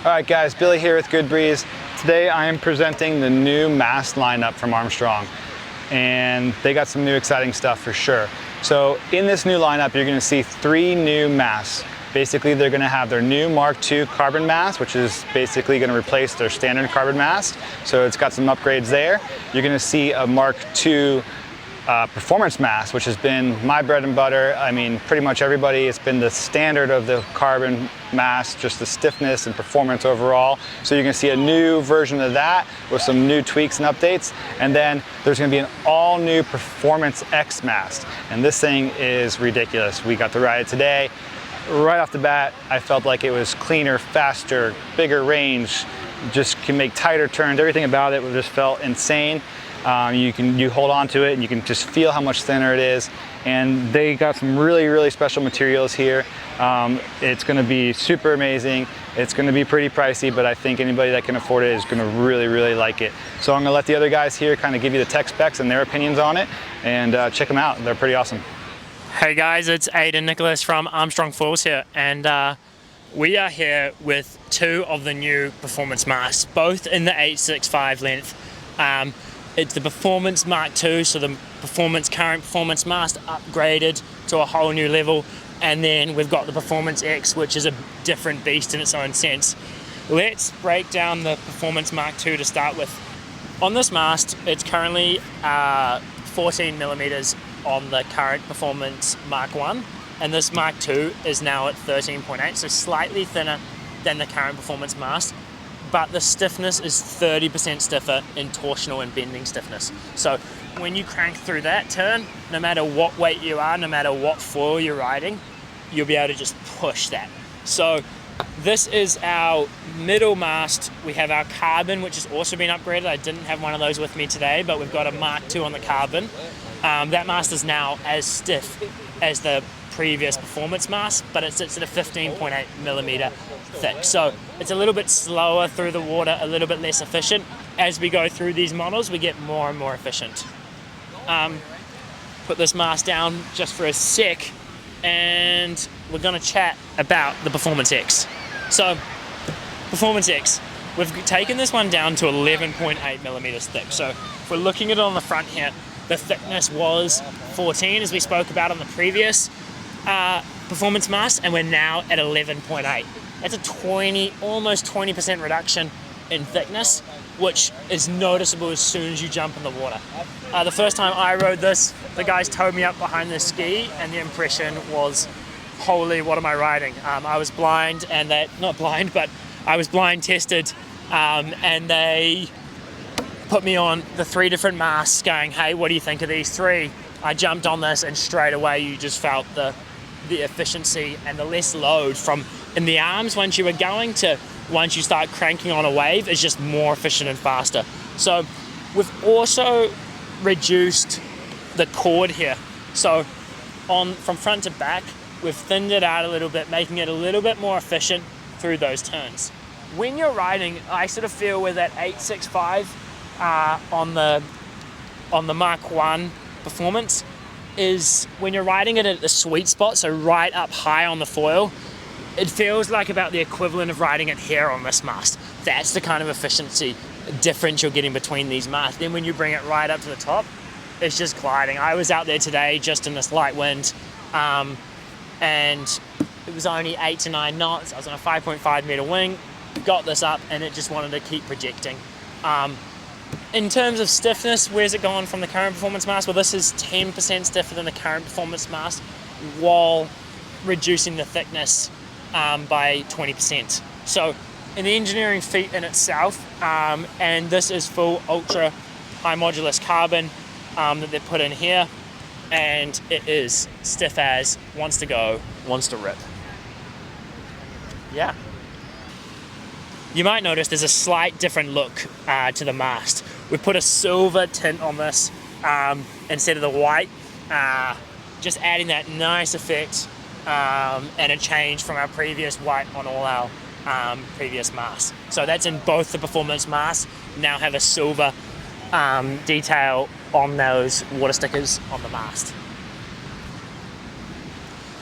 All right guys, Billy here with Good Breeze. Today I am presenting the new Mast lineup from Armstrong, and they got some new exciting stuff for sure. So in this new lineup, you're gonna see 3 new masts. Basically, they're gonna have their new Mark II carbon mast, which is basically gonna replace their standard carbon mast. So it's got some upgrades there. You're gonna see a Mark II performance mast, which has been my bread and butter. I mean, pretty much everybody, it's been the standard of the carbon mast, just the stiffness and performance overall. So you're gonna see a new version of that with some new tweaks and updates. And then there's gonna be an all new Performance X mast. And this thing is ridiculous. We got to ride it today. Right off the bat, I felt like it was cleaner, faster, bigger range, just can make tighter turns. Everything about it just felt insane. You hold on to it and you can just feel how much thinner it is. And they got some really special materials here. It's gonna be super amazing. It's gonna be pretty pricey, but I think anybody that can afford it is gonna really like it. So I'm gonna let the other guys here kind of give you the tech specs and their opinions on it, and check them out. They're pretty awesome. Hey guys, it's Aidan Nicholas from Armstrong Falls here, and we are here with 2 of the new performance masts, both in the 865 length. It's the Performance Mark II, so the current Performance mast upgraded to a whole new level, and then we've got the Performance X, which is a different beast in its own sense. Let's break down the Performance Mark II to start with. On this mast, it's currently 14 millimeters on the current Performance Mark I, and this Mark II is now at 13.8, so slightly thinner than the current Performance mast, but the stiffness is 30% stiffer in torsional and bending stiffness. So when you crank through that turn, no matter what weight you are, no matter what foil you're riding, you'll be able to just push that. So this is our middle mast. We have our carbon, which has also been upgraded. I didn't have one of those with me today, but we've got a Mark II on the carbon. That mast is now as stiff as the previous performance mast, but it sits at a 15.8 millimeter thick. So it's a little bit slower through the water, a little bit less efficient. As we go through these models, we get more and more efficient. Put this mast down just for a sec, and we're gonna chat about the Performance X. So, Performance X, we've taken this one down to 11.8 millimeters thick. So if we're looking at it on the front here, the thickness was 14, as we spoke about on the previous performance mast, and we're now at 11.8. That's a almost 20% reduction in thickness, which is noticeable as soon as you jump in the water. The first time I rode this, the guys towed me up behind the ski, and the impression was, holy, what am I riding? I was blind, and I was blind tested, and they put me on the 3 different masts going, hey, what do you think of these 3? I jumped on this, and straight away you just felt the efficiency and the less load from in the arms once you were going to once you start cranking on a wave is just more efficient and faster. So we've also reduced the cord here. So from front to back, we've thinned it out a little bit, making it a little bit more efficient through those turns. When you're riding, I sort of feel with that 865 on the Mark I performance is when you're riding it at the sweet spot, so right up high on the foil, it feels like about the equivalent of riding it here on this mast. That's the kind of efficiency difference you're getting between these masts. Then when you bring it right up to the top, it's just gliding. I was out there today just in this light wind, and it was only 8 to 9 knots. I was on a 5.5 meter wing, got this up, and it just wanted to keep projecting. In terms of stiffness, where's it gone from the current performance mast? Well, this is 10% stiffer than the current performance mast while reducing the thickness by 20%. So an engineering feat in itself, and this is full ultra high modulus carbon that they put in here, and it is stiff as, wants to go, wants to rip. Yeah. You might notice there's a slight different look to the mast. We put a silver tint on this instead of the white, just adding that nice effect and a change from our previous white on all our previous masts. So that's in both the performance masts, now have a silver detail on those water stickers on the mast.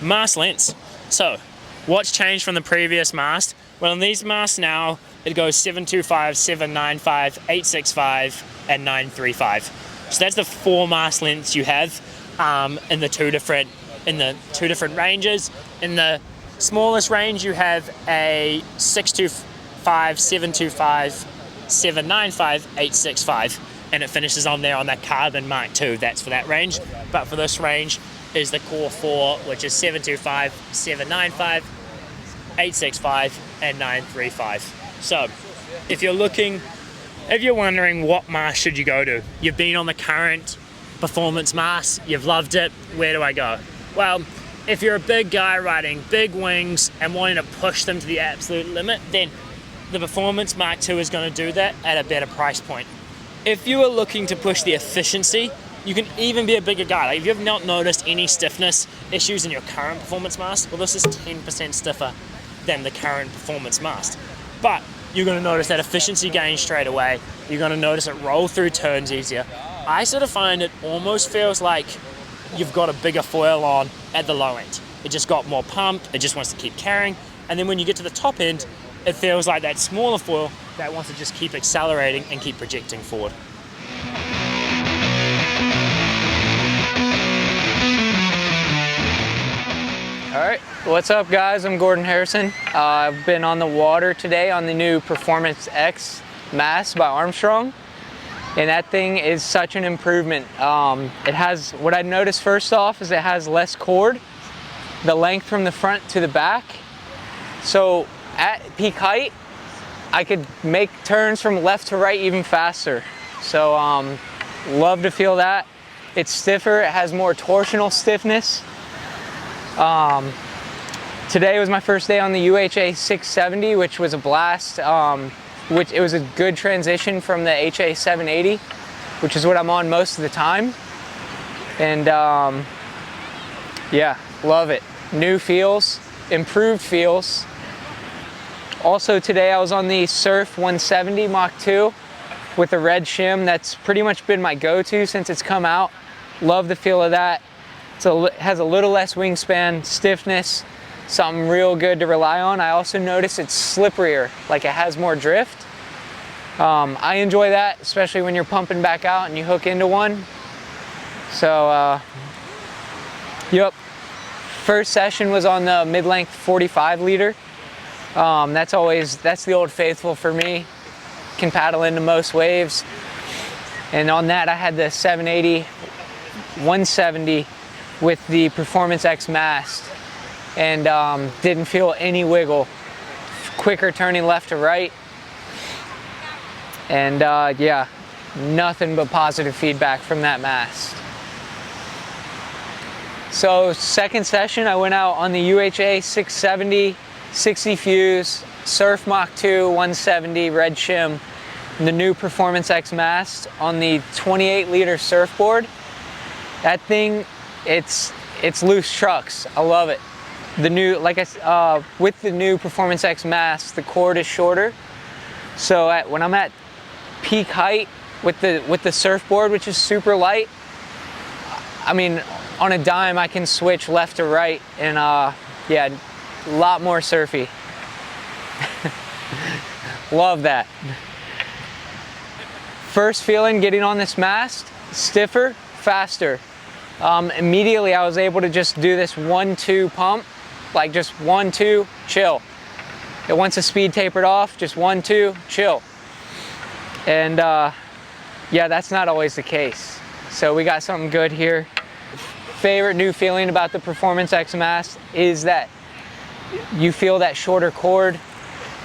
Mast lengths. So what's changed from the previous mast? Well, on these masts now, it goes 725, 795, 865, and 935. So that's the 4 mast lengths you have in the two different ranges. In the smallest range, you have a 625, 725, 795, 865, and it finishes on there on that Carbon Mark II. That's for that range. But for this range is the Core 4, which is 725, 795, 865, and 935. So if you're wondering what mast should you go to, you've been on the current performance mast, you've loved it, where do I go? Well, if you're a big guy riding big wings and wanting to push them to the absolute limit, then the Performance Mark II is going to do that at a better price point. If you are looking to push the efficiency, you can even be a bigger guy. Like if you have not noticed any stiffness issues in your current performance mast, well, this is 10% stiffer than the current performance mast. But you're going to notice that efficiency gain straight away. You're going to notice it roll through turns easier. I sort of find it almost feels like you've got a bigger foil on at the low end. It just got more pump, it just wants to keep carrying. And then when you get to the top end, it feels like that smaller foil that wants to just keep accelerating and keep projecting forward. All right, what's up guys? I'm Gordon Harrison. I've been on the water today on the new Performance X MASTS by Armstrong. And that thing is such an improvement. It has, what I noticed first off is it has less cord, the length from the front to the back. So at peak height, I could make turns from left to right even faster. So love to feel that. It's stiffer, it has more torsional stiffness. Today was my first day on the UHA 670, which was a blast. Which it was a good transition from the HA 780, which is what I'm on most of the time. And yeah, love it. New feels, improved feels. Also today I was on the Surf 170 Mach 2 with the red shim. That's pretty much been my go-to since it's come out. Love the feel of that. It has a little less wingspan, stiffness, something real good to rely on. I also notice it's slipperier, like it has more drift. I enjoy that, especially when you're pumping back out and you hook into one. So, yep. First session was on the mid-length 45 liter. That's the old faithful for me. Can paddle into most waves. And on that I had the 780, 170 with the Performance X MAST. And didn't feel any wiggle. Quicker turning left to right. And yeah, nothing but positive feedback from that mast. So second session, I went out on the UHA 670, 60 fuse, Surf Mach 2, 170, red shim, the new Performance X MAST on the 28 liter surfboard. That thing, it's loose trucks. I love it. The new, with the new Performance X MAST, the cord is shorter. So when I'm at peak height with the surfboard, which is super light, I mean, on a dime I can switch left to right, and yeah, a lot more surfy. Love that. First feeling getting on this mast, stiffer, faster. Immediately I was able to just do this 1-2 pump, like just 1-2, chill. And once the speed tapered off, just 1-2, chill. And yeah, that's not always the case. So we got something good here. Favorite new feeling about the Performance X MAST is that you feel that shorter cord,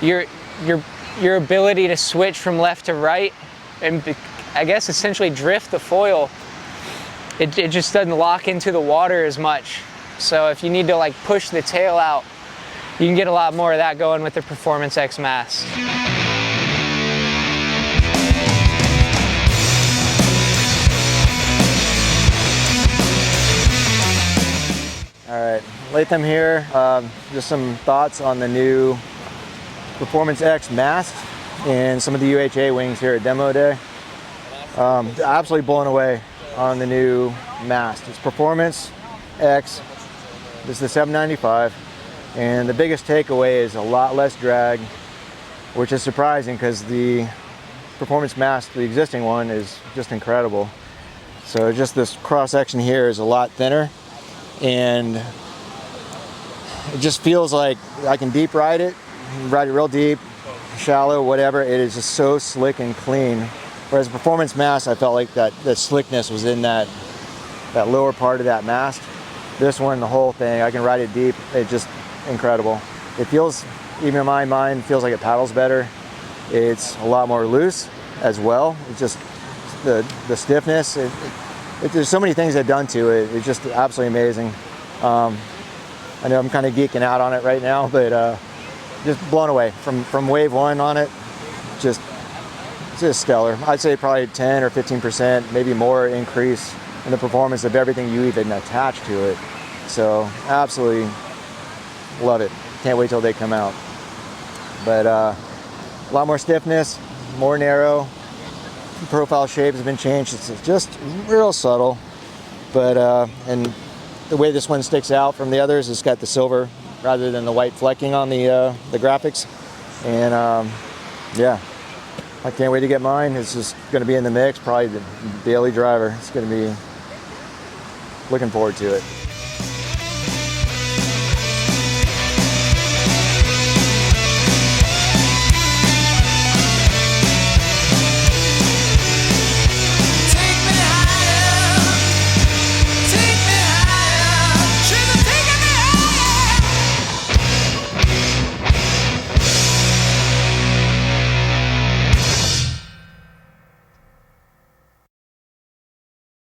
your ability to switch from left to right, and I guess essentially drift the foil. It just doesn't lock into the water as much. So if you need to like push the tail out, you can get a lot more of that going with the Performance X MAST. All right, Laitham here. Just some thoughts on the new Performance X MAST and some of the UHA wings here at Demo Day. Absolutely blown away on the new MAST. It's Performance X. This is the 795. And the biggest takeaway is a lot less drag, which is surprising because the Performance Mast, the existing one, is just incredible. So just this cross section here is a lot thinner, and it just feels like I can deep ride it real deep, shallow, whatever. It is just so slick and clean. Whereas Performance Mast, I felt like that slickness was in that lower part of that mast. This one, the whole thing, I can ride it deep. It's just incredible. It feels, even in my mind, feels like it paddles better. It's a lot more loose as well. It's just the stiffness. There's so many things they've done to it. It's just absolutely amazing. I know I'm kind of geeking out on it right now, but just blown away from wave one on it. It's just stellar. I'd say probably 10 or 15%, maybe more increase in the performance of everything you even attach to it. So absolutely love it. Can't wait till they come out. But a lot more stiffness, more narrow. Profile shape has been changed. It's just real subtle, but and the way this one sticks out from the others, it's got the silver rather than the white flecking on the graphics. And yeah, I can't wait to get mine. It's just going to be in the mix, probably the daily driver. It's going to be looking forward to it.